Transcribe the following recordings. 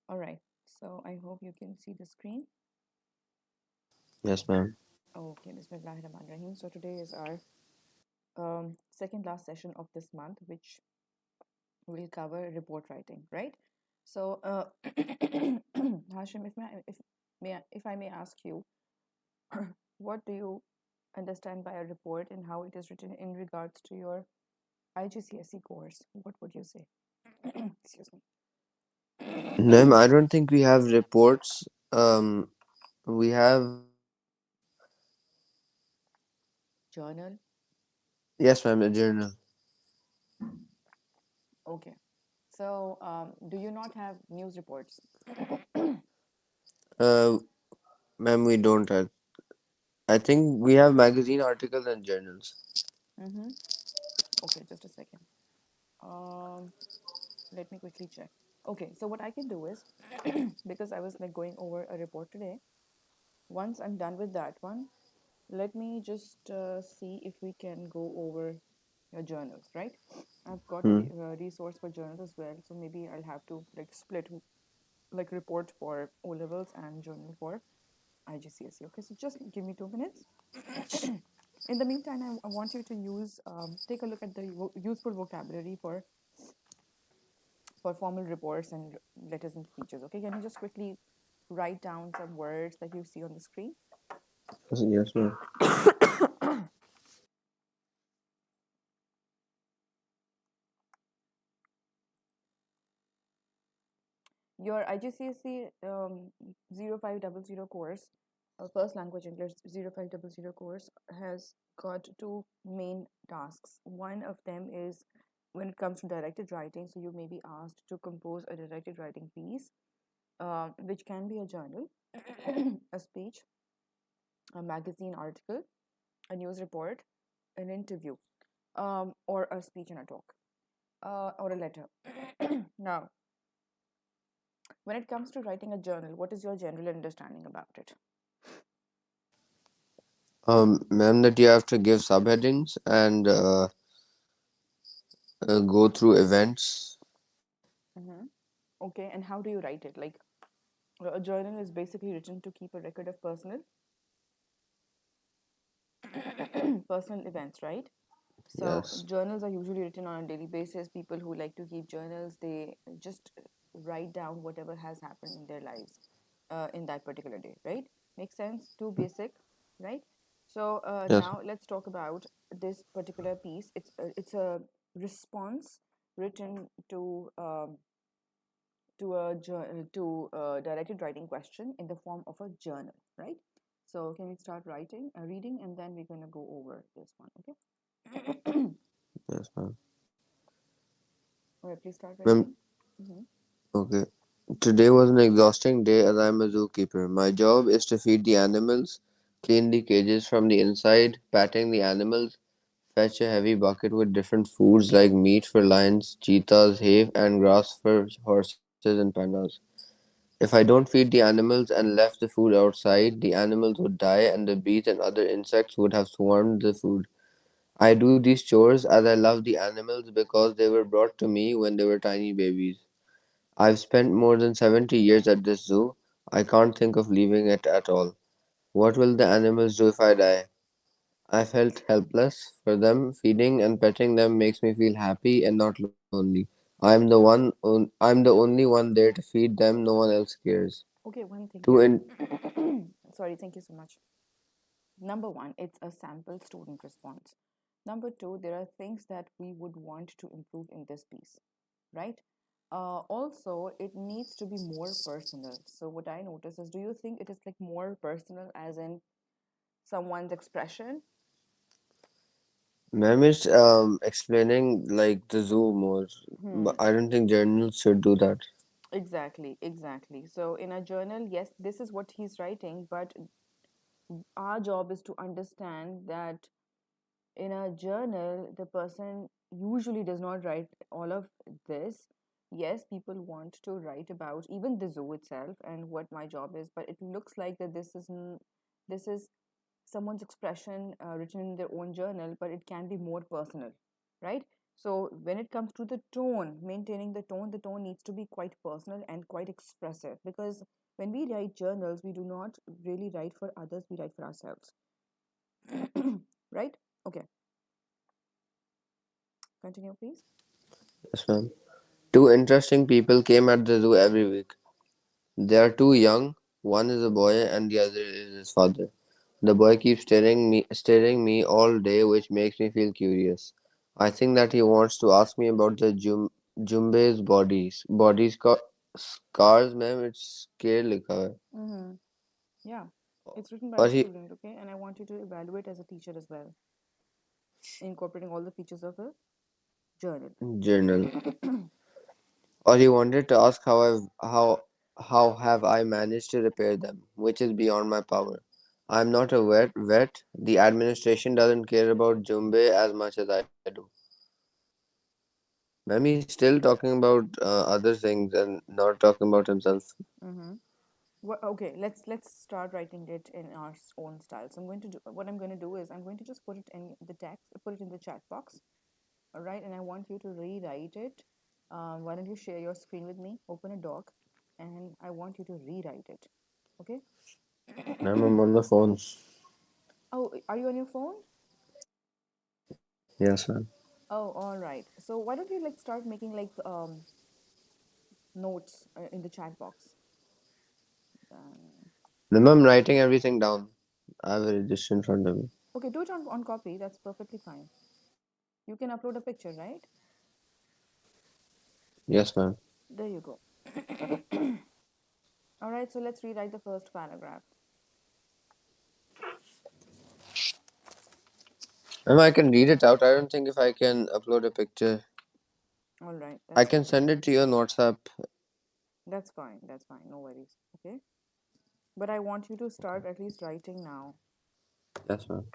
All right. So I hope you can see the screen. Yes, ma'am. Okay, Bismillahirrahmanirrahim. So today is our second last session of this month, which will cover report writing, right? So, Hashim, if I may ask you, what do you understand by a report and how it is written in regards to your IGCSE course? What would you say? Excuse me. Ma'am, I don't think we have reports. We have, Journal. yes, ma'am, a journal. Okay. So, do you not have news reports? Uh, Ma'am, we don't have. I think we have magazine articles and journals. Mm-hmm. Okay, just a second. Um, Let me quickly check. Okay, so what I can do is, because I was like going over a report today, once I'm done with that one, let me just see if we can go over your journals, right? I've got a Hmm. resource for journals as well, so maybe I'll have to like split like report for O levels and journal for IGCSE. Okay, so just give me 2 minutes. In the meantime, I want you to take a look at the useful vocabulary for formal reports and letters and speeches. Okay, can you just quickly write down some words that you see on the screen? Yes, ma'am. Your IGCSE 0500 course, First Language English 0500 course, has got two main tasks. One of them is when it comes to directed writing, so you may be asked to compose a directed writing piece, which can be a journal, a speech, a magazine article, a news report, an interview, or a speech and a talk, or a letter. Now, when it comes to writing a journal, what is your general understanding about it? Ma'am, that you have to give subheadings and go through events. Mm-hmm. Okay, and how do you write it? Like a journal is basically written to keep a record of personal personal events, right? So Yes. journals are usually written on a daily basis. People who like to keep journals, they just write down whatever has happened in their lives in that particular day, right? Makes sense? Too basic, right? So Yes. now let's talk about this particular piece. It's a response written to a directed writing question in the form of a journal, right? So can we start reading, and then we're gonna go over this one, okay? Yes, ma'am. All right, please start Ma'am, writing. Mm-hmm. okay. Today was an exhausting day as I'm a zookeeper. My job is to feed the animals, clean the cages from the inside, patting the animals, fetch a heavy bucket with different foods like meat for lions, cheetahs, hay, and grass for horses and pandas. If I don't feed the animals and left the food outside, the animals would die and the bees and other insects would have swarmed the food. I do these chores as I love the animals because they were brought to me when they were tiny babies. I've spent more than 70 years at this zoo. I can't think of leaving it at all. What will the animals do if I die? I felt helpless for them. Feeding and petting them makes me feel happy and not lonely. I'm the only one there to feed them. No one else cares. Okay, one thing To here. in Sorry, thank you so much. Number one, it's a sample student response. Number two, there are things that we would want to improve in this piece, right? Also, it needs to be more personal. So, what I notice is, do you think it is like more personal, as in someone's expression? Ma'am is explaining like the zoo more, but Hmm. I don't think journals should do that. Exactly, exactly. So, in a journal, yes, this is what he's writing, but our job is to understand that in a journal, the person usually does not write all of this. Yes, people want to write about even the zoo itself and what my job is, but it looks like that this is someone's expression written in their own journal, but it can be more personal, right? So when it comes to the tone, maintaining the tone needs to be quite personal and quite expressive, because when we write journals, we do not really write for others, we write for ourselves. Right? Okay, continue, please. Yes, ma'am. Two interesting people came at the zoo every week. They are too young. One is a boy and the other is his father. The boy keeps staring me all day, which makes me feel curious. I think that he wants to ask me about the Jumbe's scars, ma'am. It's scare likha hai. Mm-hmm. Yeah, it's written by Or a he student, okay? And I want you to evaluate as a teacher as well, incorporating all the features of a journal. journal. Or he wanted to ask how have I managed to repair them, which is beyond my power. I'm not a vet. The administration doesn't care about Jumbe as much as I do. Ma'am, he's still talking about other things and not talking about himself. Mm-hmm. Okay, let's start writing it in our own style. So I'm going to do what I'm going to do is I'm going to just put it in the text, put it in the chat box, all right? And I want you to rewrite it. Why don't you share your screen with me? Open a doc, and I want you to rewrite it. Okay? Ma'am, I'm on the phone. Oh, are you on your phone? Yes, ma'am. Oh, all right. So why don't you like start making like notes in the chat box? Um, Ma'am, I'm writing everything down. I have a register in front of me. okay, do it on copy. That's perfectly fine. You can upload a picture, right? Yes, ma'am. There you go. All right, so let's rewrite the first paragraph. Ma'am, I can read it out. I don't think if I can upload a picture. All right, I that's can fine. send it to you on WhatsApp. That's fine. That's fine. No worries. Okay. But I want you to start at least writing now. Yes, ma'am.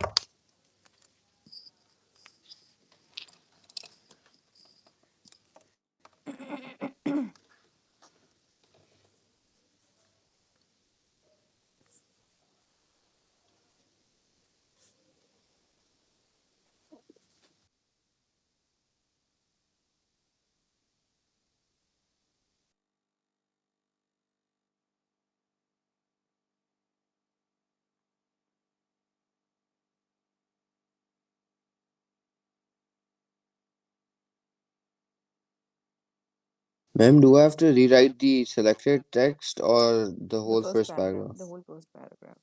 Ma'am, do I have to rewrite the selected text or the The whole first first paragraph, paragraph? the whole first paragraph.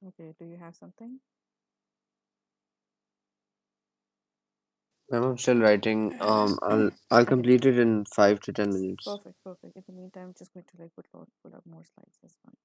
Okay, do you have something? I'm still writing. I'll Okay, complete it in 5 to 10 minutes. perfect, perfect. In the meantime, I'm just going to like put up more slides. That's fine.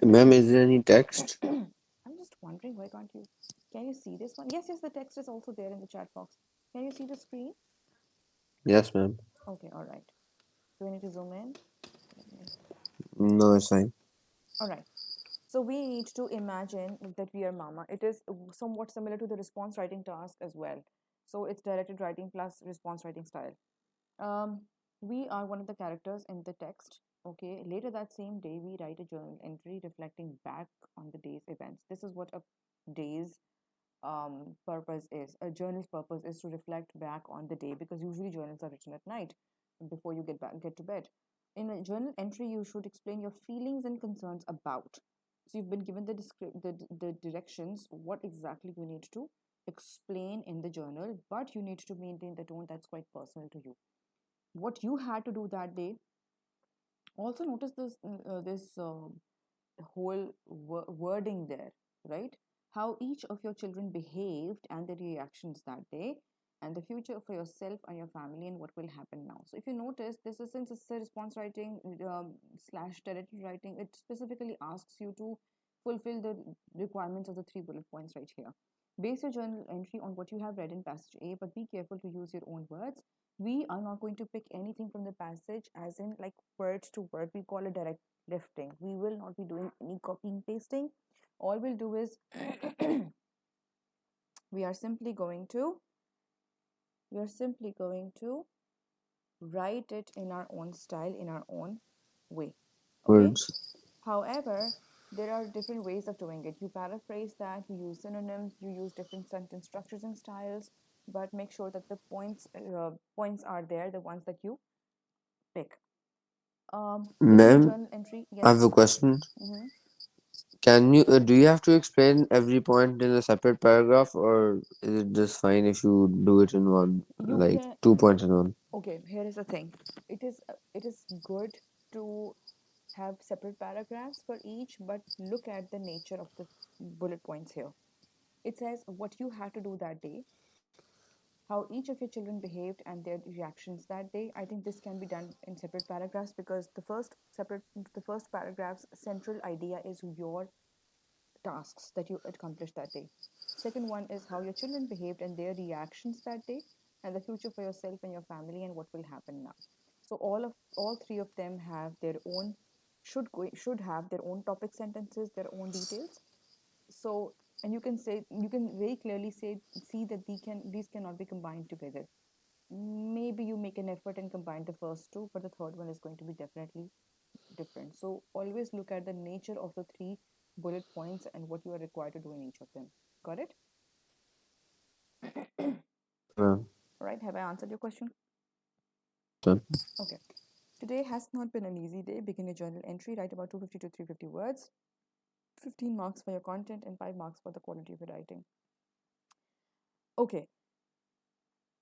Ma'am, is there any text? I'm just wondering why can't you? Can you see this one? Yes, yes. The text is also there in the chat box. Can you see the screen? Yes, ma'am. Okay, all right. Do we need to zoom in? No, it's fine. All right. So we need to imagine that we are mama. It is somewhat similar to the response writing task as well. So it's directed writing plus response writing style. Um, we are one of the characters in the text. Okay. Later that same day, we write a journal entry reflecting back on the day's events. This is what a day's purpose is. A journal's purpose is to reflect back on the day because usually journals are written at night before you get to bed. In a journal entry, you should explain your feelings and concerns about. So you've been given the directions what exactly you need to explain in the journal, but you need to maintain the tone that's quite personal to you. What you had to do that day. Also notice this whole wording there, right? How each of your children behaved and their reactions that day, and the future for yourself and your family, and what will happen now. So, if you notice, this is since it's a response writing slash territory writing, it specifically asks you to fulfill the requirements of the three bullet points right here. Base your journal entry on what you have read in passage A, but be careful to use your own words. We are not going to pick anything from the passage, as in like word to word. We call it direct lifting. We will not be doing any copying pasting. All we'll do is we are simply going to we are simply going to write it in our own style, in our own way. Okay. Words. However, there are different ways of doing it. You paraphrase that, you use synonyms, you use different sentence structures and styles, but make sure that the points are there, the ones that you pick. Begin your Ma'am, journal entry. I have Yes. a question. Mm-hmm. Do you have to explain every point in a separate paragraph, or is it just fine if you do it in one, You like can. 2 points in one? Okay, here is the thing. It is good to have separate paragraphs for each, but look at the nature of the bullet points here. It says what you had to do that day, how each of your children behaved and their reactions that day. I think this can be done in separate paragraphs because the first paragraph's central idea is your tasks that you accomplished that day. Second one is how your children behaved and their reactions that day, and the future for yourself and your family and what will happen now. So all three of them have their own should have their own topic sentences, their own details. So and you can very clearly see that these cannot be combined together. Maybe you make an effort and combine the first two, but the third one is going to be definitely different. So always look at the nature of the three bullet points and what you are required to do in each of them. Got it? Yes, ma'am. All right. Have I answered your question? Yes, ma'am. Okay. Today has not been an easy day. Begin a journal entry. Write about 250 to 350 words. 15 marks for your content and 5 marks for the quality of your writing. Okay.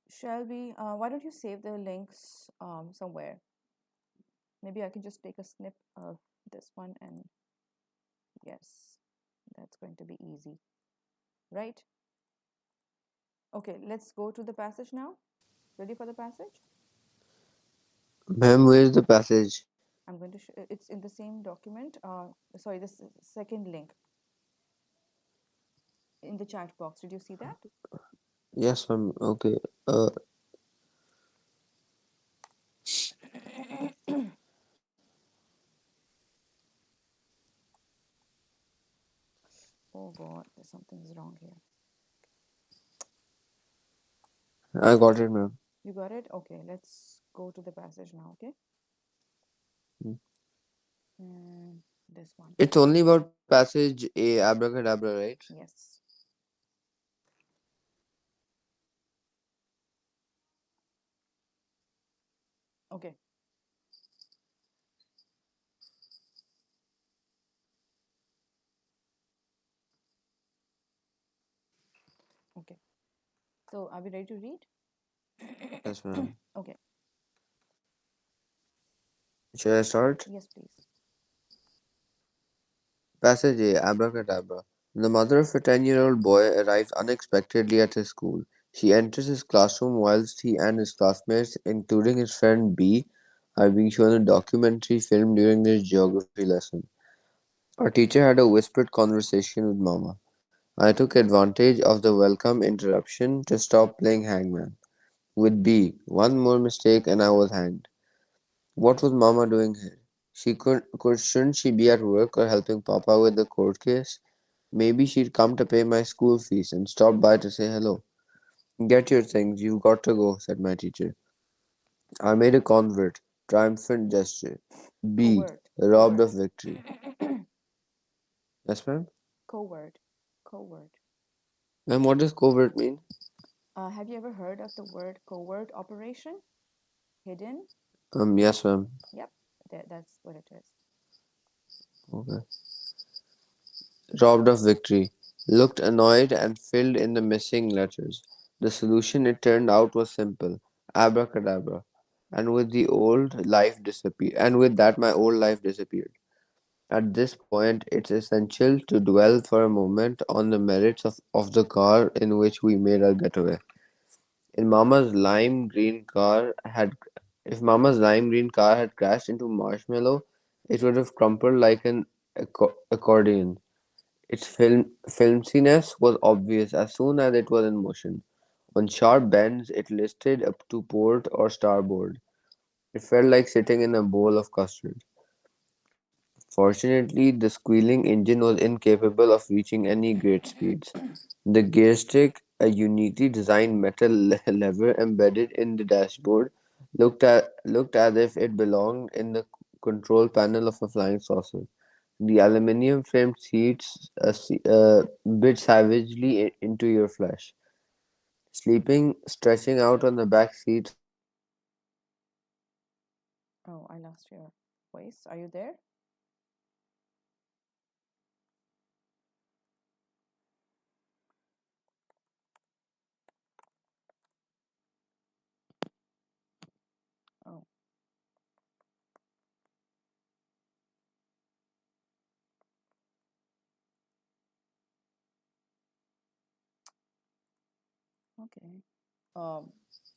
Shall we? Why don't you save the links somewhere? Maybe I can just take a snip of this one and yes, that's going to be easy, right? Okay, let's go to the passage now. Ready for the passage? Ma'am, where's the passage? I'm going to it's in the same document. Sorry, this second link in the chat box. Did you see that? Yes, ma'am. Okay. Uh, Oh God, there's something is wrong here. I got it, ma'am. You got it? Okay, let's go to the passage now. Okay, mm, this one. It's only about passage A, abracadabra, right? Yes. Okay. Okay. So, are we ready to read? Yes, ma'am. Okay. Should I start? Yes, please. Passage A, abracadabra. The mother of a 10-year-old boy arrives unexpectedly at his school. She enters his classroom whilst he and his classmates, including his friend B, are being shown a documentary film during their geography lesson. Our teacher had a whispered conversation with Mama. I took advantage of the welcome interruption to stop playing hangman. With B, one more mistake and I was hanged. What was Mama doing here? Shouldn't she be at work or helping Papa with the court case? Maybe she'd come to pay my school fees and stop by to say hello. Get your things, you've got to go, said my teacher. I made a triumphant gesture. B, Covert. robbed Covert. of victory. Yes, ma'am? Covert. Covert. Ma'am, what does covert mean? Have you ever heard of the word covert operation? Hidden? Yes, ma'am. Yep, that's what it is. Okay. Robbed of victory. Looked annoyed and filled in the missing letters. The solution, it turned out, was simple. Abracadabra. And with that my old life disappeared. At this point, it's essential to dwell for a moment on the merits of the car in which we made our getaway. In Mama's lime green car had If Mama's lime green car had crashed into marshmallow, it would have crumpled like an accordion. Its filminess was obvious as soon as it was in motion. On sharp bends, it listed up to port or starboard. It felt like sitting in a bowl of custard. Fortunately, the squealing engine was incapable of reaching any great speeds. The gear stick, a uniquely designed metal lever embedded in the dashboard, looked as if it belonged in the control panel of a flying saucer. The aluminium framed seats bit savagely into your flesh. Sleeping, stretching out on the back seats was a comfort I could not refuse. Oh, I lost your voice. Are you there? Oh, Okay. Um,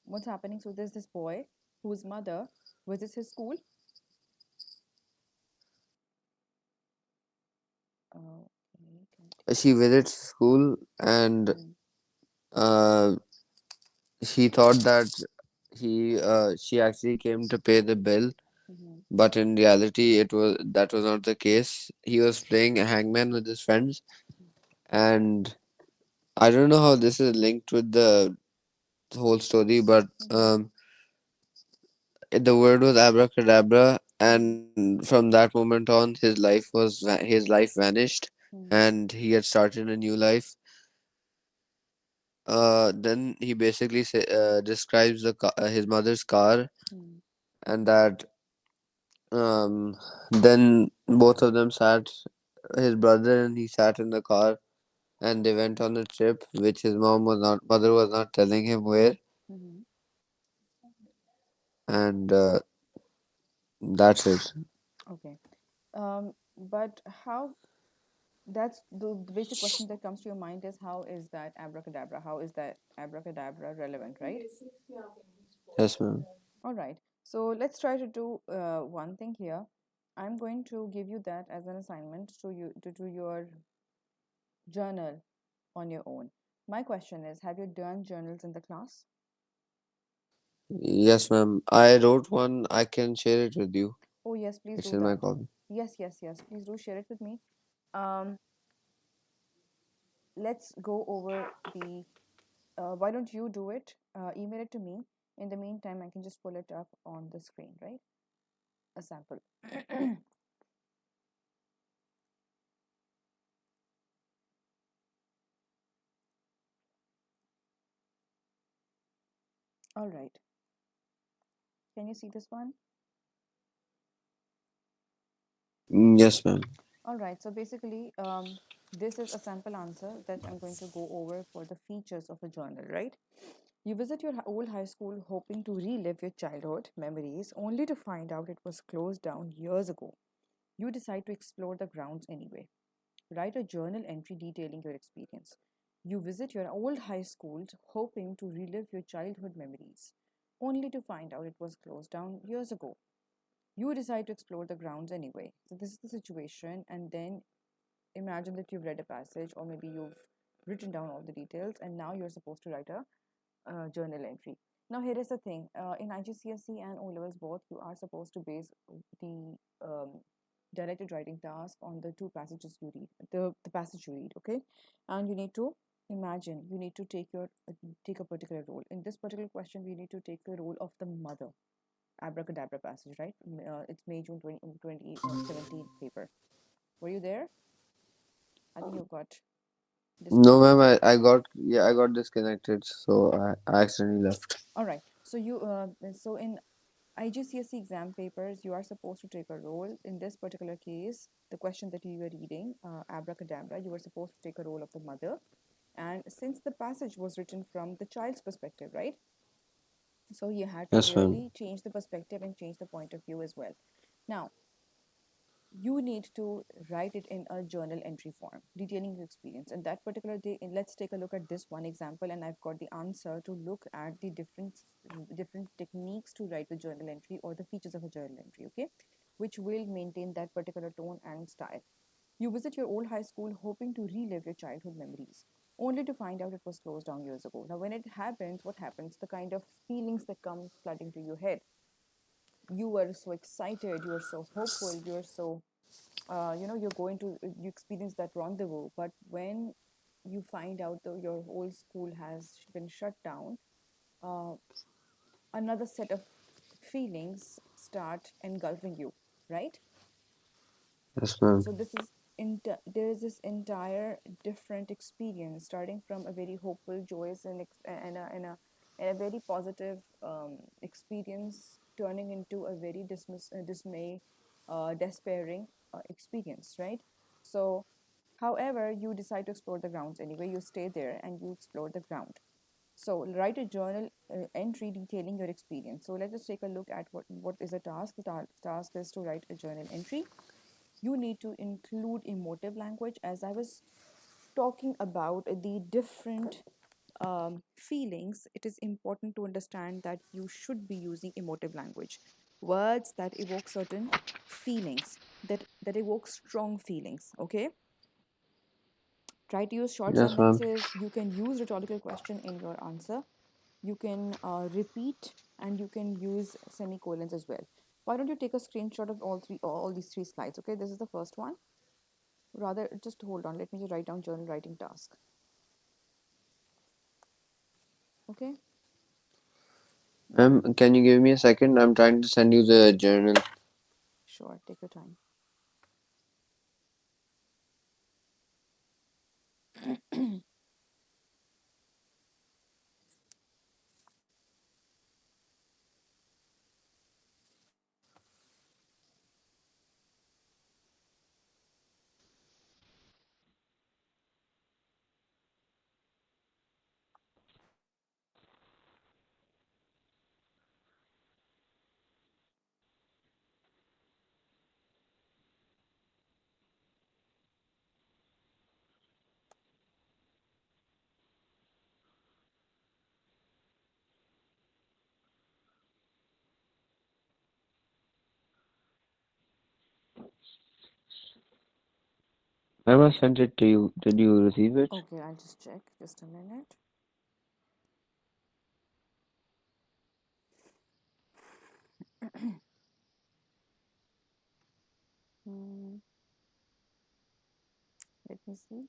what's happening? So there's this boy whose mother visits his school. Okay, She continue. visits school and Mm-hmm. uh, he thought that she actually came to pay the bill, Mm-hmm. but in reality, that was not the case. He was playing a hangman with his friends, and I don't know how this is linked with the whole story, but Mm-hmm. the word was abracadabra, Mm-hmm. and from that moment on, his life vanished, Mm-hmm. and he had started a new life. Then he basically describes his mother's car, Mm-hmm. and that then both of them sat, his brother and he sat in the car, and they went on a trip, which his mother was not telling him where, Mm-hmm. and that's it. Okay. But how that's the basic question that comes to your mind is how is that abracadabra? How is that abracadabra relevant, right? Yes, ma'am. All right. So let's try to do one thing here. I'm going to give you that as an assignment to you to do your journal on your own. My question is, have you done journals in the class? Yes, ma'am. I wrote one. I can share it with you. Oh yes, please It's do in my that. copy. Yes, yes, yes. Please do share it with me. Um, let's go over the. Why don't you do it? Email it to me. In the meantime, I can just pull it up on the screen, right? A sample. All right. Can you see this one? Yes, ma'am. All right. So basically, this is a sample answer that I'm going to go over for the features of a journal, right? You visit your old high school hoping to relive your childhood memories, only to find out it was closed down years ago. You decide to explore the grounds anyway. Write a journal entry detailing your experience. You visit your old high schools hoping to relive your childhood memories, only to find out it was closed down years ago. You decide to explore the grounds anyway. So, this is the situation, and then imagine that you've read a passage, or maybe you've written down all the details, and now you're supposed to write a journal entry. Now, here is the thing in IGCSE and O levels both, you are supposed to base the directed writing task on the two passages you read, the passage you read, okay? And you need to imagine, you need to take a particular role. In this particular question, we need to take the role of the mother. Abracadabra passage, right? It's May June 2017 paper. Were you there? I think you got No, ma'am. disconnected. I got disconnected, so I accidentally left. All right. So in IGCSE exam papers, you are supposed to take a role. In this particular case, the question that you were reading, abracadabra, you were supposed to take a role of the mother. And since the passage was written from the child's perspective, right? So you had to Yes, ma'am. really change the perspective and change the point of view as well. Now, you need to write it in a journal entry form detailing your experience and that particular day. And let's take a look at this one example, and I've got the answer to look at the different techniques to write the journal entry or the features of a journal entry, okay, which will maintain that particular tone and style. You visit your old high school hoping to relive your childhood memories, only to find out it was closed down years ago. Now when it happens, what happens, the kind of feelings that come flooding to your head, you were so excited, you were so hopeful, you were so you're going to you experience that rendezvous, but when you find out that your whole school has been shut down, uh, another set of feelings start engulfing you, right? Yes, ma'am. So there is this entire different experience starting from a very hopeful, joyous, and a very positive experience, turning into a very dismay, despairing experience, right? So, however, you decide to explore the grounds anyway. You stay there and you explore the ground. So write a journal entry detailing your experience. So let's just take a look at what is a task. The task is to write a journal entry. You need to include emotive language, as I was talking about the different feelings, it is important to understand that you should be using emotive language, words that evoke certain feelings, that evoke strong feelings. Okay, try to use short Yes, ma'am. sentences. You can use rhetorical question in your answer. You can repeat, and you can use semicolons as well. Why don't you take a screenshot of all these three slides? Okay, this is the first one. Rather, just hold on, let me just write down journal writing task. Okay, Ma'am, can you give me a second? I'm trying to send you the journal. sure, take your time. Ma'am, I sent it to you. Did you receive it? Okay, I'll just check. Just a minute. Hmm, let me see.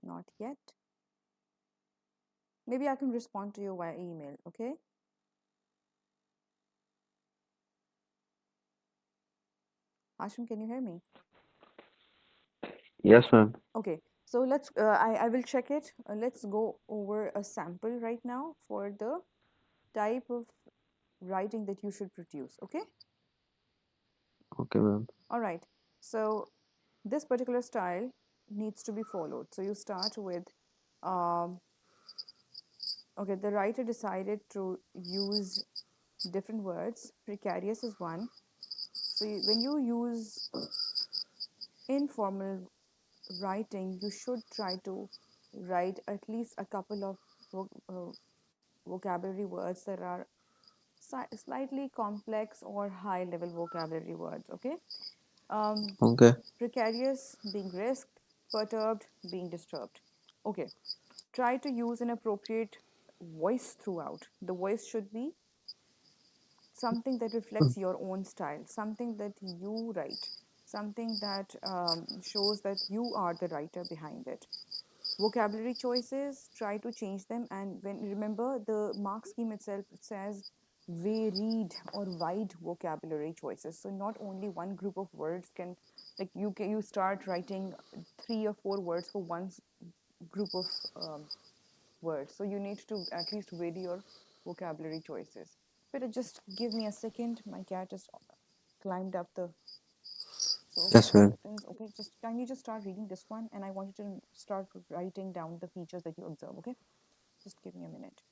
Not yet. Maybe I can respond to you via email. Okay, Ashwin, can you hear me? Yes, ma'am. Okay, so I will check it. Let's go over a sample right now for the type of writing that you should produce. Okay, Okay, ma'am. all right. So this particular style needs to be followed. So you start with, um, okay, the writer decided to use different words. Precarious is one. So when you use informal writing, you should try to write at least a couple of vocabulary words that are slightly complex or high level vocabulary words. Okay. Um, Okay. precarious being risked, perturbed being disturbed. Okay. Try to use an appropriate voice throughout. The voice should be something that reflects your own style, something that you write, something that shows that you are the writer behind it. Vocabulary choices, try to change them. And when remember the mark scheme itself, it says varied or wide vocabulary choices. So not only one group of words can, like you start writing 3 or 4 words for one group of words. So you need to at least vary your vocabulary choices. But just give me a second. My cat just climbed up the Yes, sofa ma'am. curtains. Okay, just can you just start reading this one, and I want you to start writing down the features that you observe. Okay, just give me a minute.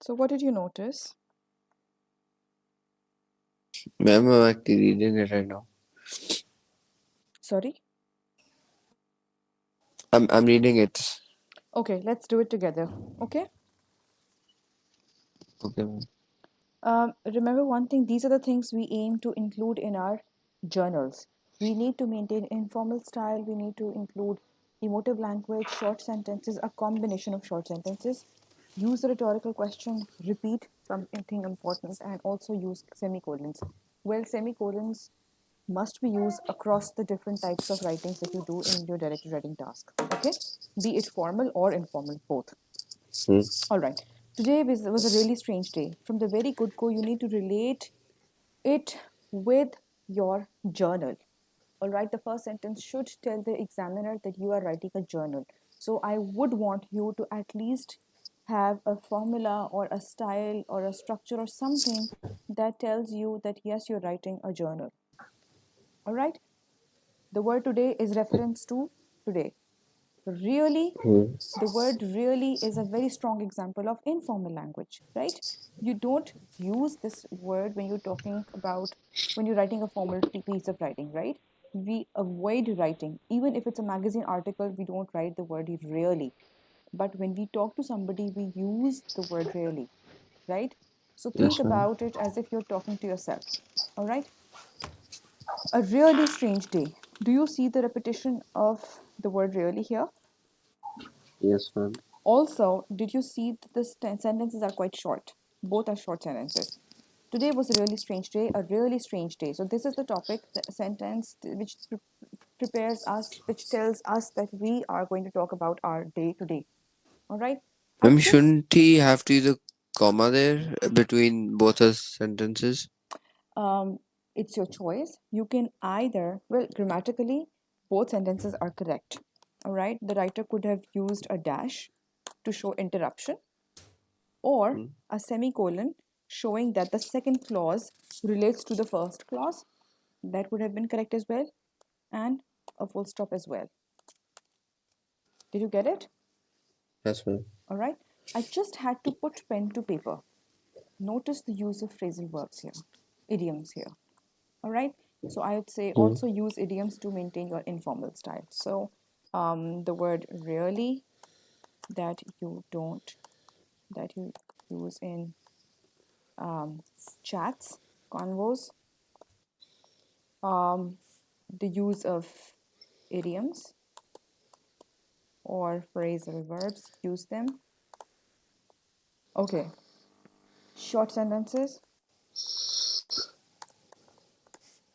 So, what did you notice? Ma'am, I'm actually reading it right now. Sorry? I'm reading it. Okay, let's do it together. Okay? Okay, ma'am. Remember one thing, these are the things we aim to include in our journals. We need to maintain informal style, we need to include emotive language, short sentences, a combination of short sentences, use a rhetorical question, repeat something important, and also use semicolons. Well, semicolons must be used across the different types of writings that you do in your directed writing task. Okay? Be it formal or informal, both. Hmm. All right. Today was a really strange day. From the very good go, you need to relate it with your journal. All right. The first sentence should tell the examiner that you are writing a journal. So I would want you to at least have a formula or a style or a structure or something that tells you that yes, you're writing a journal. All right. The word today is reference to today. Really, Hmm. the word really is a very strong example of informal language, right? You don't use this word when you're talking about when you're writing a formal piece of writing, right? We avoid writing. Even if it's a magazine article, we don't write the word really. But when we talk to somebody, we use the word really, right? So think Yes, ma'am. about it as if you're talking to yourself, all right? A really strange day. Do you see the repetition of the word really here? Yes, ma'am. Also, did you see that the sentences are quite short? Both are short sentences. Today was a really strange day, a really strange day. So, this is the topic, the sentence which prepares us, which tells us that we are going to talk about our day today. All right. I Ma'am, just, shouldn't he have to use a comma there between both his sentences? um, it's your choice. You can either, well, grammatically, both sentences are correct. All right. The writer could have used a dash to show interruption, or Hmm. a semicolon showing that the second clause relates to the first clause. That would have been correct as well, and a full stop as well. Did you get it? Yes, ma'am. All right. I just had to put pen to paper. Notice the use of phrasal verbs here, idioms here. All right. So I would say Hmm. also use idioms to maintain your informal style. So the word really that you don't, that you use in chats, convos, um, the use of idioms or phrasal verbs, use them. Okay, short sentences.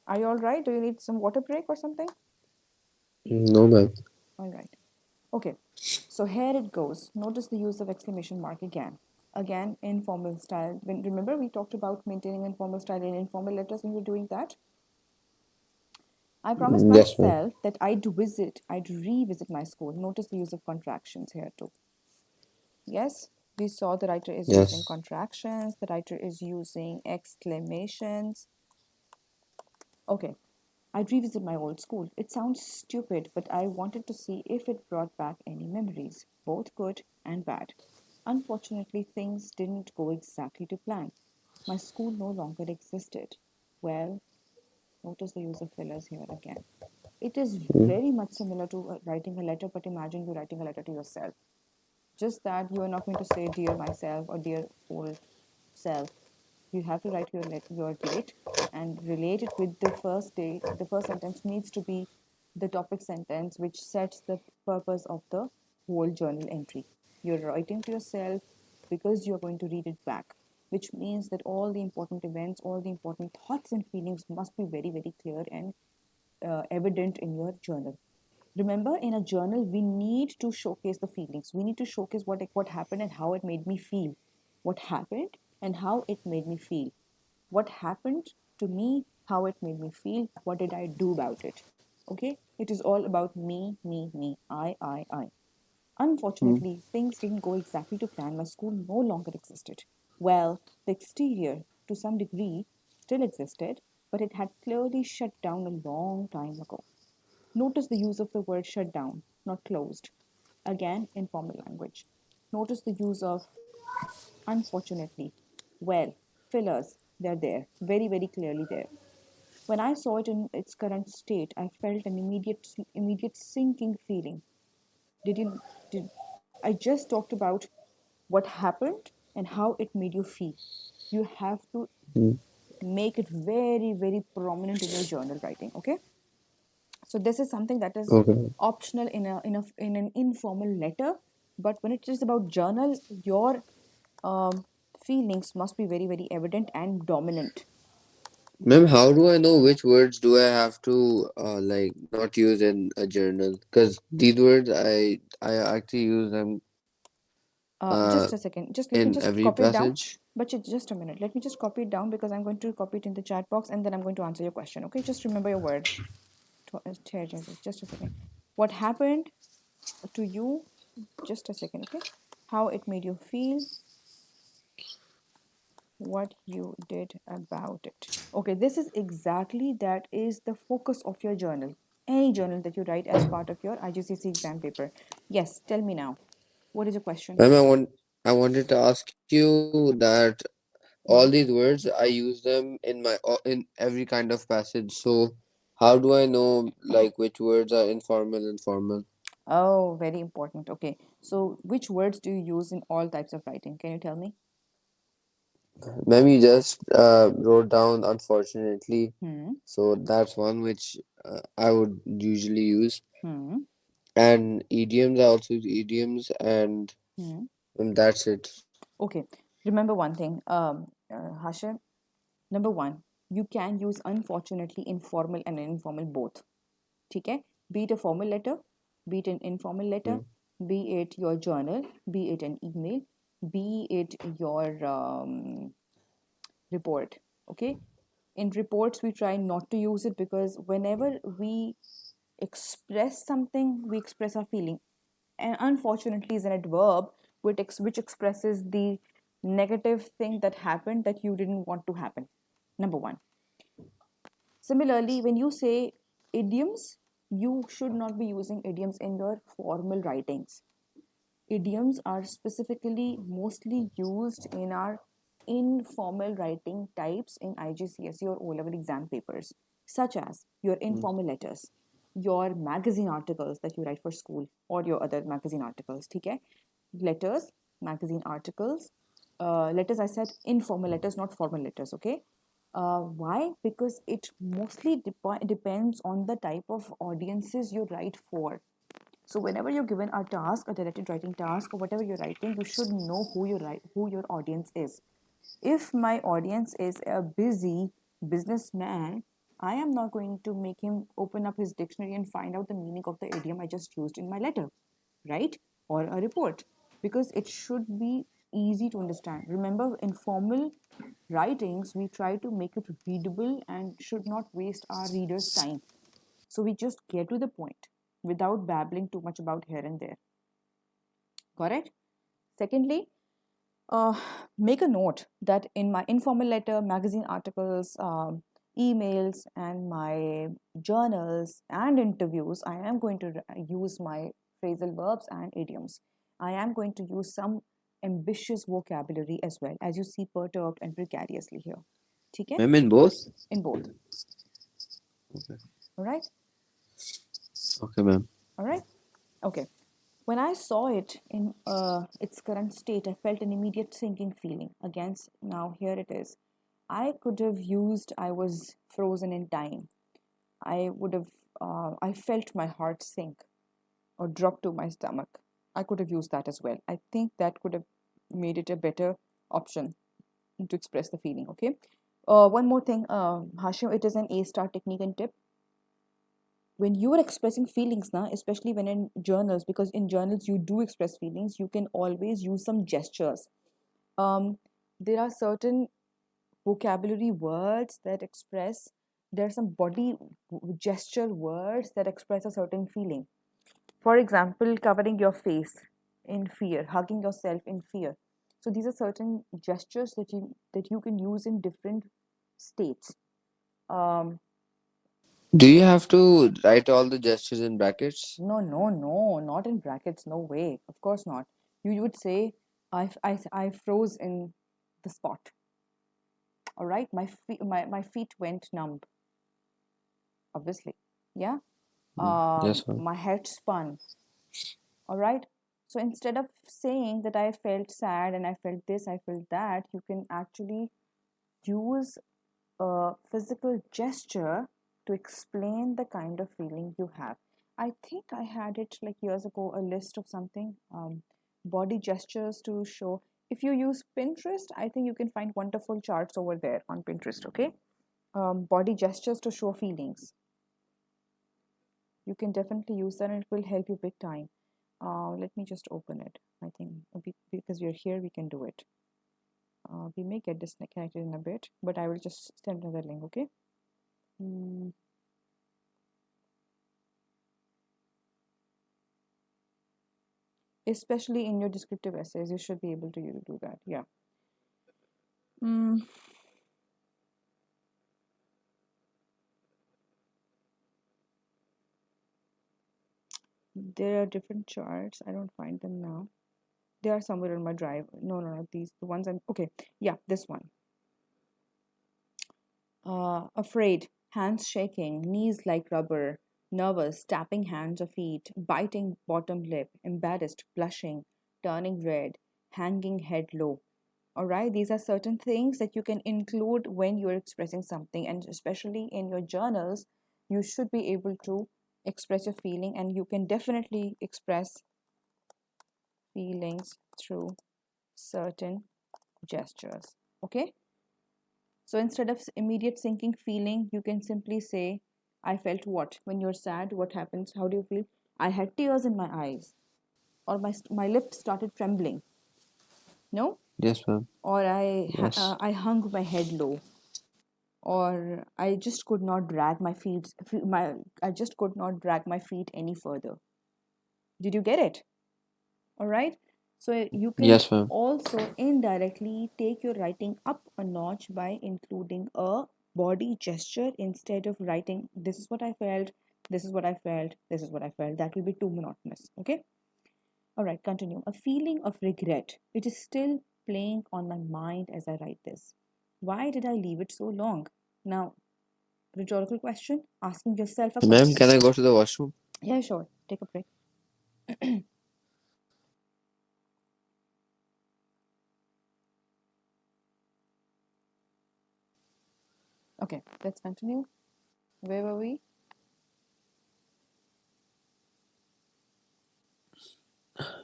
Are you all right? Do you need some water break or something? No, ma'am. All right. Okay, so here it goes. Notice the use of exclamation mark again. Again, informal style. When remember we talked about maintaining informal style in informal letters when we're doing that. I promised Yes, ma'am. myself that I'd revisit my school. Notice the use of contractions here too. Yes, we saw the writer is using Yes. contractions, the writer is using exclamations. Okay, I'd revisit my old school. It sounds stupid, but I wanted to see if it brought back any memories, both good and bad. Unfortunately, things didn't go exactly to plan. My school no longer existed. Well, notice the use of fillers here again. It is Hmm. very much similar to writing a letter, but imagine you writing a letter to yourself. Just that you are not going to say dear myself or dear old self. You have to write your date and relate it with the first date. The first sentence needs to be the topic sentence which sets the purpose of the whole journal entry. You're writing to yourself because you're going to read it back, which means that all the important events, all the important thoughts and feelings must be very, very clear and evident in your journal. Remember, in a journal, we need to showcase the feelings. We need to showcase what happened and how it made me feel. What happened and how it made me feel. What happened to me, how it made me feel, what did I do about it. Okay? It is all about me, me, me, I. Hmm. Unfortunately, things didn't go exactly to plan. My school no longer existed. Well, the exterior, to some degree, still existed, but it had clearly shut down a long time ago. Notice the use of the word shut down, not closed. Again, informal language. Notice the use of Unfortunately. Well, fillers, they're there, very, very clearly there. When I saw it in its current state, I felt an immediate sinking feeling. Did you did I just talked about what happened and how it made you feel. You have to Mm. make it very, very prominent in your journal writing, okay? So this is something that is Okay. optional in an informal letter, but when it is about journal, your um, feelings must be very, very evident and dominant. Ma'am, how do I know which words do I have to like not use in a journal? Because these words I actually use them uh Just a second. Just let me in just every copy it down. passage. But just a minute. Let me just copy it down because I'm going to copy it in the chat box and then I'm going to answer your question. Okay, just remember your word. Just a second. What happened to you? Just a second. Okay, how it made you feel, what you did about it. Okay, this is exactly that is the focus of your journal. Any journal that you write as part of your IGCSE exam paper. Yes, tell me now. What is your question? Ma'am, I wanted to ask you that all these Hmm. words I use them in in every kind of passage. So how do I know like which words are informal and formal? Oh, very important. Okay. So, which words do you use in all types of writing? Can you tell me? Ma'am, you just wrote down unfortunately. Hmm. So that's one which I would usually use. Hmm. And idioms, I also use idioms, Hmm. and that's it. Okay. Remember one thing, Hashim. Number one, you can use unfortunately in formal and informal both. Okay? Be it a formal letter, be it an informal letter, Mm. be it your journal, be it an email, be it your report. Okay? In reports, we try not to use it because whenever we express something, we express our feeling. And unfortunately, is an adverb which expresses the negative thing that happened that you didn't want to happen. Number one. Similarly, when you say idioms, you should not be using idioms in your formal writings. Idioms are specifically mostly used in our informal writing types in IGCSE or O level exam papers, such as your Mm. informal letters, your magazine articles that you write for school, or your other magazine articles. Okay? Letters, magazine articles, letters, I said informal letters, not formal letters. Okay? Why? Because it mostly depends on the type of audiences you write for. So whenever you're given a task, a directed writing task, or whatever you're writing, you should know who your audience is. If my audience is a busy businessman, I am not going to make him open up his dictionary and find out the meaning of the idiom I just used in my letter, right? Or a report, because it should be easy to understand. Remember, in formal writings, we try to make it readable and should not waste our readers' time. So we just get to the point without babbling too much about here and there. Correct? Secondly, uh, make a note that in my informal letter, magazine articles, emails, and my journals and interviews, I am going to use my phrasal verbs and idioms. I am going to use some ambitious vocabulary as well, as you see perturbed and precariously here. Okay? Ma'am, in both? In both. Okay. All right? Okay, ma'am. All right? Okay. When I saw it in its current state, I felt an immediate sinking feeling. Against now, here it is. I could have used I was frozen in time. I would have, I felt my heart sink or drop to my stomach. I could have used that as well. I think that could have made it a better option to express the feeling. Okay. One more thing, Hashim, it is an A star technique and tip. When you are expressing feelings now, especially when in journals, because in journals you do express feelings, you can always use some gestures. um, there are certain vocabulary words that express, there are some body gesture words that express a certain feeling. For example, covering your face in fear, hugging yourself in fear. So these are certain gestures that you can use in different states. um, Do you have to write all the gestures in brackets? No, no, no, not in brackets. No way. Of course not. You would say. I froze in the spot. All right, my feet went numb, obviously. Yeah. Yes, ma'am. My head spun. All right. So instead of saying that I felt sad and I felt this, I felt that, you can actually use a physical gesture to explain the kind of feeling you have. I think I had it like years ago, a list of something, body gestures to show. If you use Pinterest, I think you can find wonderful charts over there on Pinterest, okay? Body gestures to show feelings. You can definitely use that and it will help you big time. Let me just open it. I think because we're here, we can do it. We may get disconnected in a bit, but I will just send another link, okay? Mm, especially in your descriptive essays, you should be able to do that. Yeah. Mm, there are different charts. I don't find them now. They are somewhere on my drive. No, no, no. These the ones I'm okay. Yeah, this one. Afraid, hands shaking, knees like rubber, nervous, tapping hands or feet, biting bottom lip, embarrassed, blushing, turning red, hanging head low. All right, these are certain things that you can include when you're expressing something, and especially in your journals, you should be able to express your feeling, and you can definitely express feelings through certain gestures. Okay, so instead of immediate sinking feeling, you can simply say, I felt what? When you're sad, what happens? How do you feel? I had tears in my eyes, or my lips started trembling. No? Yes, ma'am. Or Yes. I hung my head low, or I just could not drag my feet my I just could not drag my feet any further. Did you get it? All right. So you can Yes, ma'am. also indirectly take your writing up a notch by including a body gesture instead of writing this is what I felt, this is what I felt, this is what I felt. That will be too monotonous. Okay. All right, continue. A feeling of regret. It is still playing on my mind as I write this. Why did I leave it so long? Now, rhetorical question, asking yourself a Ma'am, question. can I go to the washroom? Yeah, sure. Take a break. Okay, let's continue. Where were we?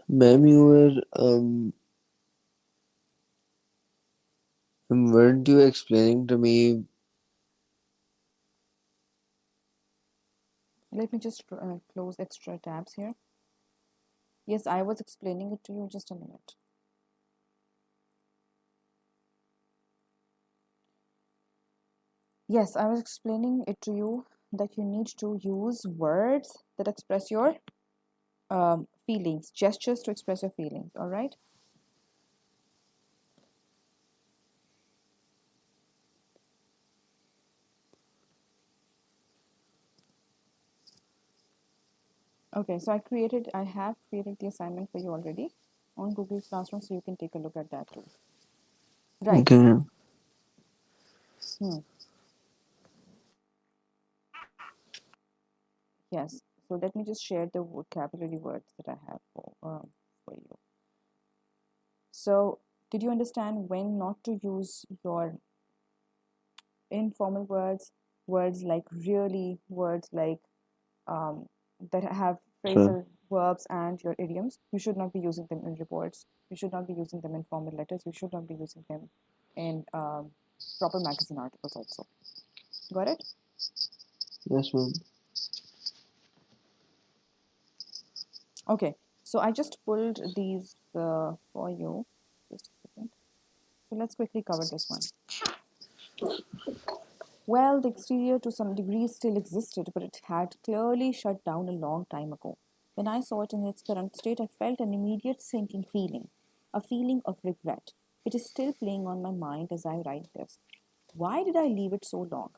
Ma'am, you were weren't you explaining to me? Let me just close extra tabs here. Yes, I was explaining it to you. Just a minute. Yes, I was explaining it to you that you need to use words that express your feelings, gestures to express your feelings. All right. Okay, so I have created the assignment for you already on Google Classroom, so you can take a look at that too. Right. Okay, ma'am. Hmm. Yes. So let me just share the vocabulary words that I have for you. So, did you understand when not to use your informal words, words like really, words like um, that have Yes, ma'am. phrasal verbs and your idioms? You should not be using them in reports. You should not be using them in formal letters. You should not be using them in proper magazine articles also. Got it? Yes, ma'am. Okay. So I just pulled these for you. Just a second. So let's quickly cover this one. Well, the exterior to some degree still existed, but it had clearly shut down a long time ago. When I saw it in its current state, I felt an immediate sinking feeling, a feeling of regret. It is still playing on my mind as I write this. Why did I leave it so long?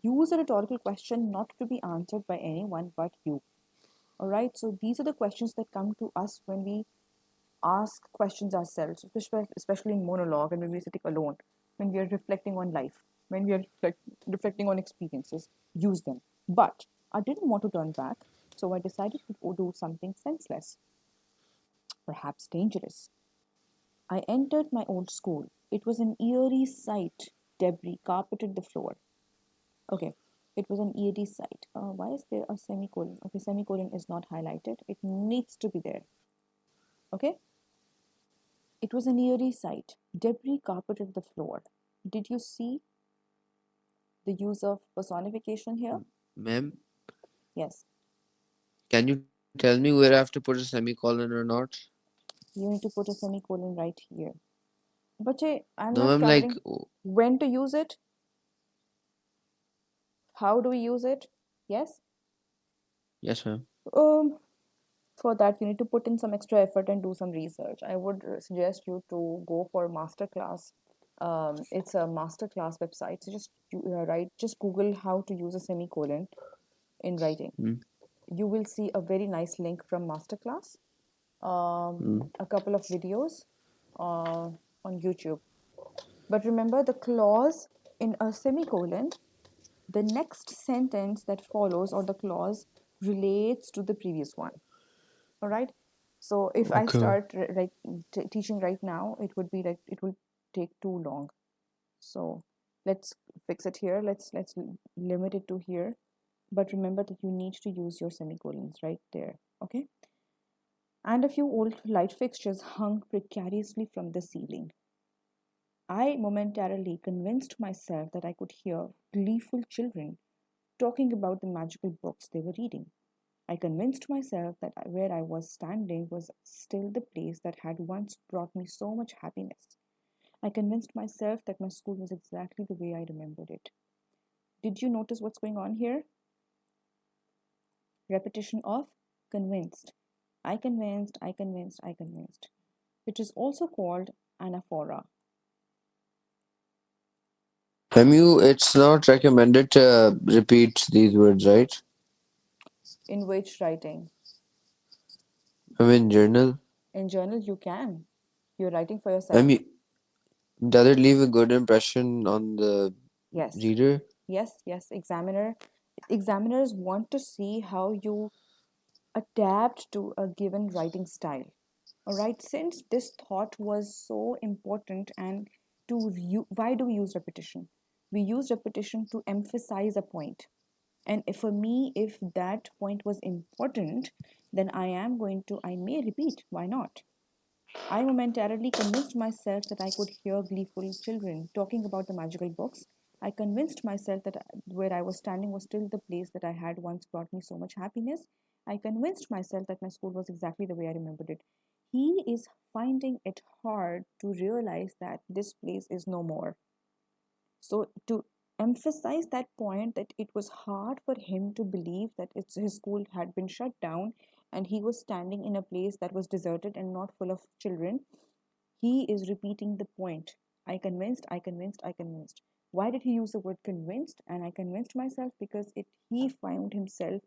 Use a rhetorical question not to be answered by anyone but you. All right, so these are the questions that come to us when we ask questions ourselves, especially in monologue and when we're sitting alone, when we are reflecting on life, when we are reflecting on experiences, use them. But I didn't want to turn back, so I decided to do something senseless, perhaps dangerous. I entered my old school. It was an eerie sight. Debris carpeted the floor. Okay, it was an eerie sight. Why is there a semicolon? Okay, semicolon is not highlighted. It needs to be there. Okay, it was an eerie sight. Debris carpeted the floor. Did you see the use of personification here? Ma'am, Yes, can you tell me where I have to put a semicolon or not? you need to put a semicolon right here. But I'm No, not ma'am, like, covering when to use it. How do we use it? Yes. yes, ma'am. Um, for that, you need to put in some extra effort and do some research. I would suggest you to go for masterclass. It's a masterclass website. So just Google how to use a semicolon in writing. Mm, You will see a very nice link from masterclass, mm. a couple of videos on YouTube. But remember the clause in a semicolon, the next sentence that follows or the clause relates to the previous one. All right. So if I Okay. start teaching right now, it would be like it will take too long. So let's fix it here. Let's limit it to here. But remember that you need to use your semicolons right there. Okay. And a few old light fixtures hung precariously from the ceiling. I momentarily convinced myself that I could hear gleeful children talking about the magical books they were reading. I convinced myself that where I was standing was still the place that had once brought me so much happiness. I convinced myself that my school was exactly the way I remembered it. Did you notice what's going on here? Repetition of convinced. I convinced, I convinced, I convinced. It is also called anaphora. Ma'am, it's not recommended to repeat these words, right? In which writing? I mean, journal. In journal, you can. You're writing for I yourself. mean, does it leave a good impression on the Yes. reader? Yes, yes. Examiners want to see how you adapt to a given writing style. All right, since this thought was so important, and why do we use repetition? We use repetition to emphasize a point. And if, for me, if that point was important, then I may repeat. Why not? I momentarily convinced myself that I could hear gleeful children talking about the magical books. I convinced myself that where I was standing was still the place that I had once brought me so much happiness. I convinced myself that my school was exactly the way I remembered it. He is finding it hard to realize that this place is no more. So, to emphasize that point, that it was hard for him to believe that his school had been shut down and he was standing in a place that was deserted and not full of children, he is repeating the point. I convinced, I convinced, I convinced. Why did he use the word convinced? And I convinced myself because he found himself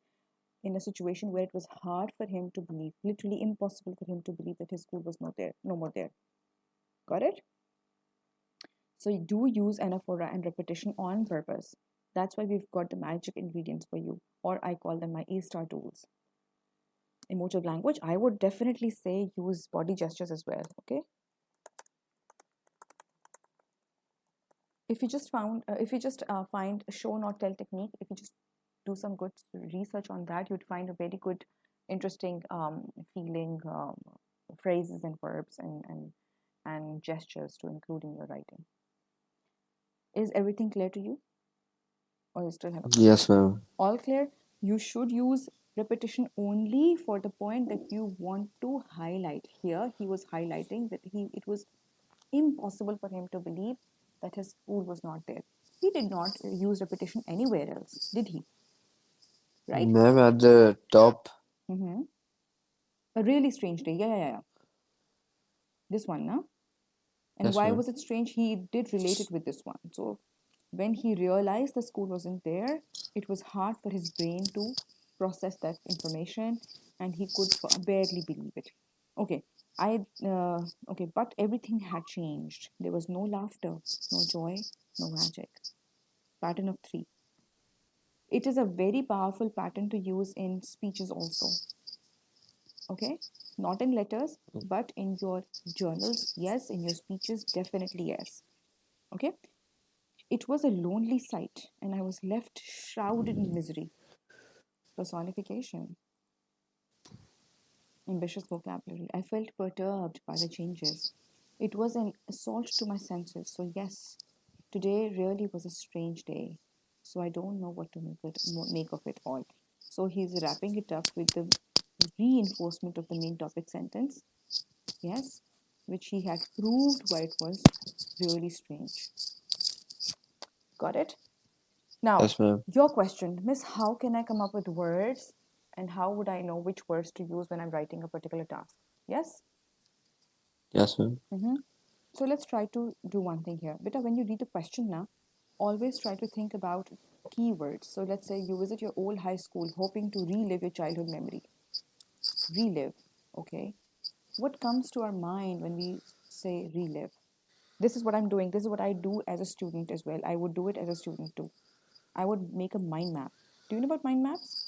in a situation where it was hard for him to believe, literally impossible for him to believe that his school was not there, no more there. Got it? So you do use anaphora and repetition on purpose. That's why we've got the magic ingredients for you, or I call them my A-star tools. Emotive language, I would definitely say use body gestures as well. Okay. If you just find a show not tell technique, if you just do some good research on that, you'd find a very good interesting feeling phrases and verbs and gestures to include in your writing. Is everything clear to you, or you still have a question? Yes, ma'am. All clear? You should use repetition only for the point that you want to highlight. Here he was highlighting that he it was impossible for him to believe that his school was not there. He did not use repetition anywhere else, did he? Right? Ma'am, at the top. Mm-hmm. A really strange day. Yeah, yeah, yeah. This one, no? And Yes, why ma'am. was it strange? He did relate it with this one. So when he realized the school wasn't there, it was hard for his brain to process that information and he could barely believe it. Okay. I okay, but everything had changed. There was no laughter, no joy, no magic. Pattern of three. It is a very powerful pattern to use in speeches also. Okay, not in letters, but in your journals. Yes, in your speeches, definitely yes. Okay, it was a lonely sight, and I was left shrouded in misery. Personification, ambitious vocabulary. I felt perturbed by the changes. It was an assault to my senses. So, yes, today really was a strange day. So, I don't know what to make of it all. So, he's wrapping it up with the reinforcement of the main topic sentence. Yes, which he had proved why it was really strange. Got it? Now, Yes, ma'am. your question, Miss, how can I come up with words and how would I know which words to use when I'm writing a particular task? Yes? Yes, ma'am. Mm-hmm. So let's try to do one thing here. Beta, when you read the question now, always try to think about keywords. So let's say you visit your old high school hoping to relive your childhood memory. Relive, okay? What comes to our mind when we say relive? This is what I'm doing. This is what I do as a student as well. I would do it as a student too. I would make a mind map. Do you know about mind maps?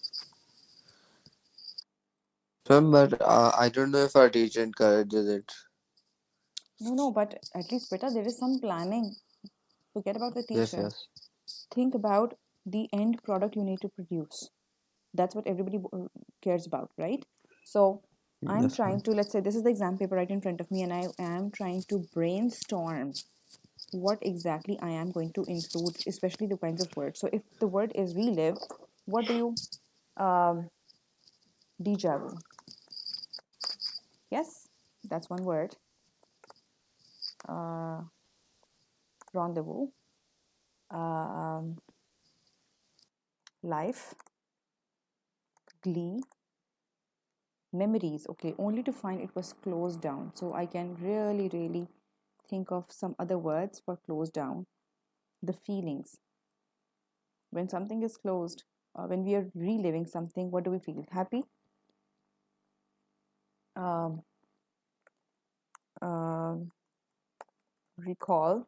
Yes, ma'am, but I don't know if our teacher encourages it. No, no, but at least better, there is some planning. Forget about the Yes, teacher. yes. Think about the end product you need to produce. That's what everybody cares about, right? So I'm Yes, trying ma'am. to, let's say this is the exam paper right in front of me, and I am trying to brainstorm what exactly I am going to include, especially the kinds of words. So if the word is relive, what do you, deja vu? Yes, that's one word. Uh, Rendezvous, um, life, glee, memories. Okay, only to find it was closed down. So I can really, really think of some other words for closed down. The feelings. When something is closed, when we are reliving something, what do we feel? Happy? Um, um Recall.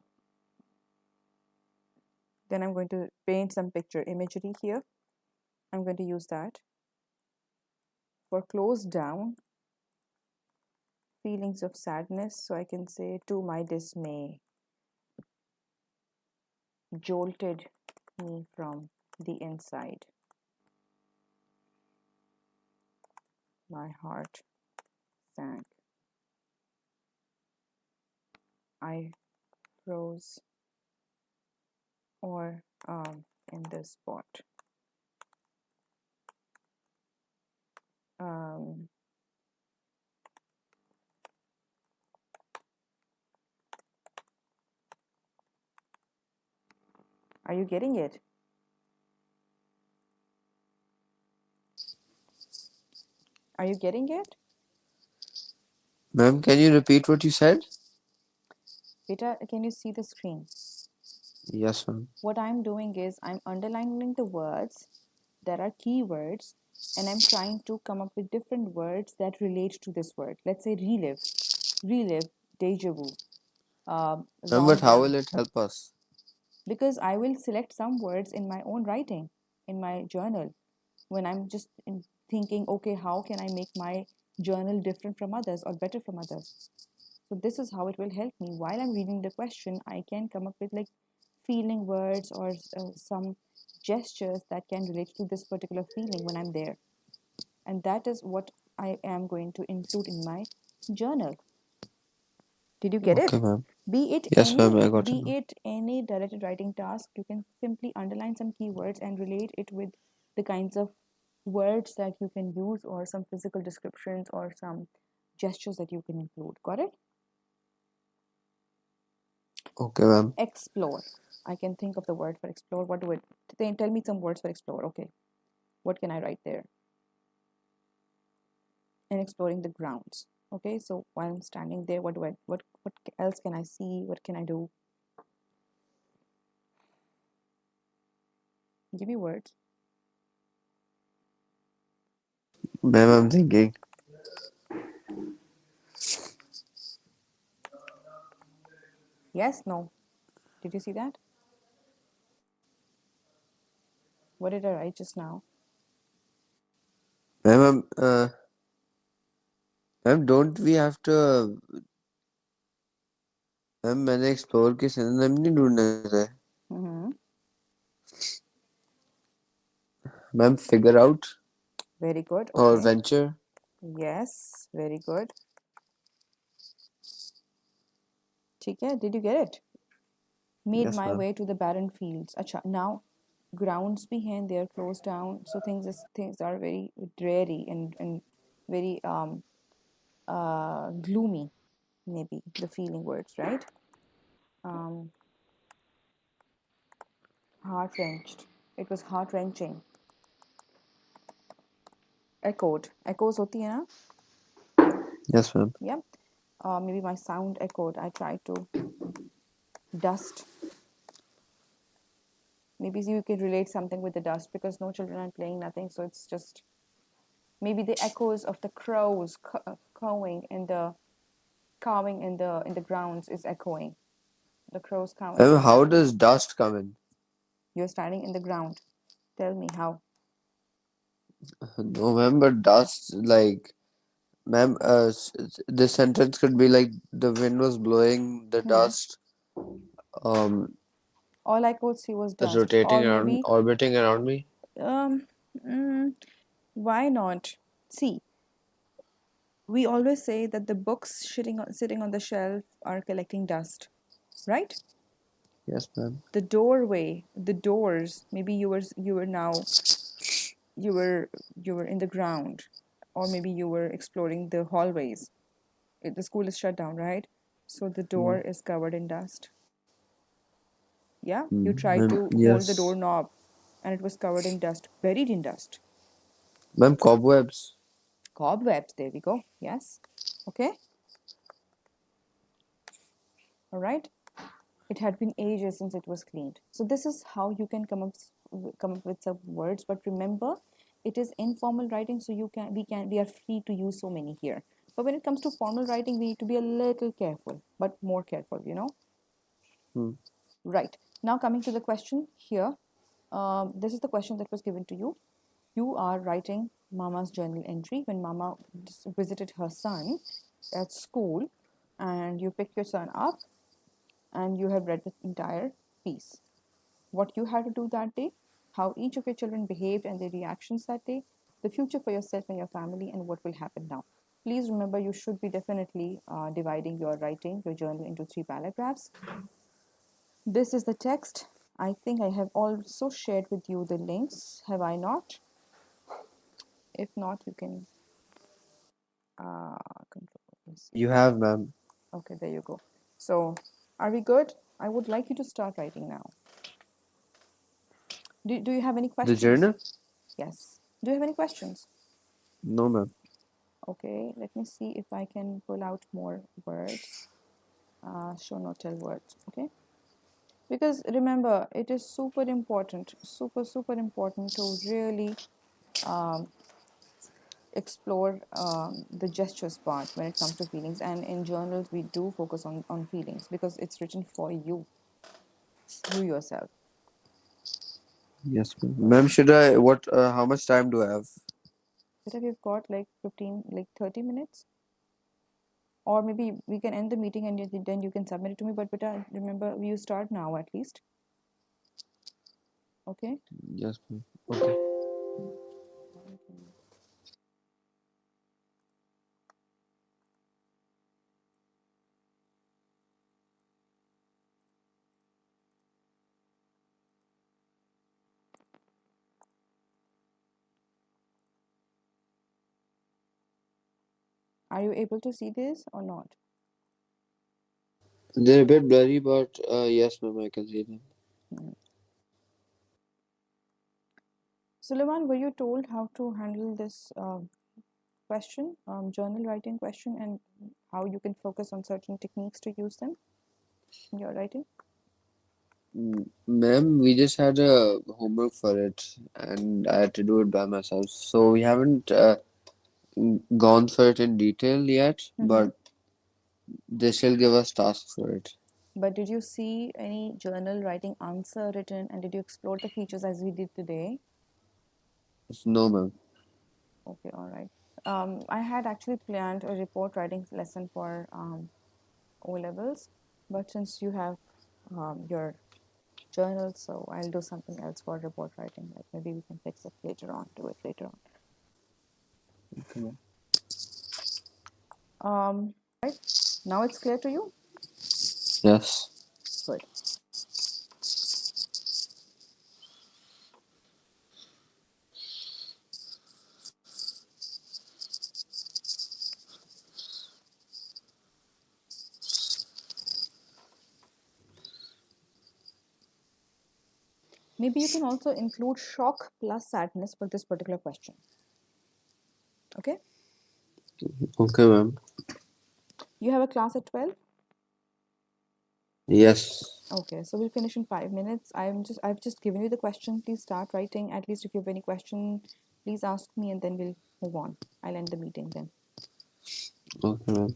Then I'm going to paint some picture imagery here. I'm going to use that. For closed down, feelings of sadness. So I can say, to my dismay, jolted me from the inside. My heart sank. I froze or in the spot. Um, are you getting it? Are you getting it? Ma'am, can you repeat what you said? Beta, can you see the screen? Yes, ma'am. What I'm doing is I'm underlining the words that are keywords and I'm trying to come up with different words that relate to this word. Let's say relive, relive, deja vu, Ma'am, but how rendezvous. will it help us? Because I will select some words in my own writing, in my journal, when I'm just thinking, okay, how can I make my journal different from others or better from others? So this is how it will help me. While I'm reading the question, I can come up with like feeling words or some gestures that can relate to this particular feeling when I'm there. And that is what I am going to include in my journal. Did you get Okay, it? ma'am. Be it Yes, ma'am, any I got it, be ma'am. it any directed writing task, you can simply underline some keywords and relate it with the kinds of words that you can use or some physical descriptions or some gestures that you can include. Got it? Okay, ma'am. Explore. I can think of the word for explore. What do it? Tell me some words for explore. Okay. What can I write there? And exploring the grounds. Okay. So while I'm standing there, what else can I see? What can I do? Give me words. Ma'am, I'm thinking. Yes, no. Did you see that? What did I write just now? Ma'am ma'am don't we have to ma'am मैंने explore के synonym नहीं ढूंढने थे Mm-hmm. Ma'am figure out Very good. और Okay. Venture Yes, very good. ठीक है. Did you get it? Made yes my ma'am way to the barren fields. Acha, now grounds be हैं, they are closed down, so things are very dreary and very gloomy, maybe the feeling words, right? Um, heart wrenched. It was heart wrenching. Echoed. Echoes होती है ना? Yes ma'am Yeah. Maybe my sound echoed. I tried to dust. Maybe you could relate something with the dust because no children are playing nothing, so it's just maybe the echoes of the crows cawing in the cawing in the grounds is echoing. The crows cawing ma'am in the how ground. Does dust come in You're standing in the ground. Tell me how. No ma'am but dust like ma'am this sentence could be like the wind was blowing the Hmm. dust um All I could see was dust. rotating Or around maybe, orbiting around me. um, mm, why not? See, we always say that the books sitting on the shelf are collecting dust, right? Yes, ma'am. The doorway, the doors, maybe you were now you were in the ground, or maybe you were exploring the hallways. The school is shut down, right? So the door Mm, is covered in dust. Yeah, you tried ma'am, to hold the yes. doorknob and it was covered in dust, buried in dust. Ma'am, cobwebs. Cobwebs, there we go. Yes. Okay. All right. It had been ages since it was cleaned. So this is how you can come up with some words. But remember, it is informal writing, so we are free to use so many here. But when it comes to formal writing, we need to be a little careful, but more careful, you know. Hmm. Right. Now coming to the question here. This is the question that was given to you. You are writing Mama's journal entry when Mama visited her son at school, and you picked your son up and you have read the entire piece. What you had to do that day, how each of your children behaved and their reactions that day, the future for yourself and your family, and what will happen now. Please remember you should be definitely dividing your writing, your journal into 3 paragraphs. This is the text. I think I have also shared with you the links. Have I not? If not, you can control. Let me see. You have, ma'am. Okay, there you go. So, are we good? I would like you to start writing now. Do you have any The questions? journal? Yes. Do you have any questions? No, ma'am. Okay, let me see if I can pull out more words. Show no tell words. Okay. Because remember, it is super important, super important to really um, explore the gestures part when it comes to feelings. And in journals, we do focus on feelings because it's written for you yourself. Yes, ma'am. Ma'am, should I, how much time do I have? But we've got like 15, like 30 minutes. Or maybe we can end the meeting and then you can submit it to me. But beta, remember, you start now at least. Okay. Yes, ma'am. Okay. Are you able to see this or not? They're a bit blurry, but yes, ma'am, I can see them. Hmm. Suleiman, were you told how to handle this question, journal writing question, and how you can focus on certain techniques to use them in your writing? Ma'am, we just had a homework for it, and I had to do it by myself. So we haven't gone for it in detail yet, Mm-hmm. but they still give us tasks for it. But did you see any journal writing answer written, and did you explore the features as we did today? No, ma'am. Okay, all right. I had actually planned a report writing lesson for O levels, but since you have your journal, so I'll do something else for report writing. Like maybe we can fix it later on, do it later Okay, ma'am. on. Right. Now it's clear to you? Yes. Good. Maybe you can also include shock plus sadness for this particular question. Okay. Okay, ma'am. You have a class at 12? Yes. Okay, so we'll finish in 5 minutes. I've just given you the question. Please start writing. At least if you have any question, please ask me and then we'll move on. I'll end the meeting then. Okay, ma'am.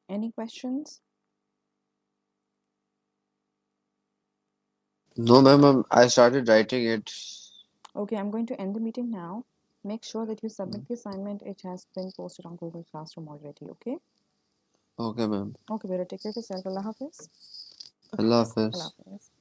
Any questions? No, ma'am. I started writing it. Okay, I'm going to end the meeting now. Make sure that you submit the assignment. It has been posted on Google Classroom already, okay? Okay, ma'am. Okay, better take care of yourself. Allah Hafiz. Allah Allah Hafiz. Hafiz.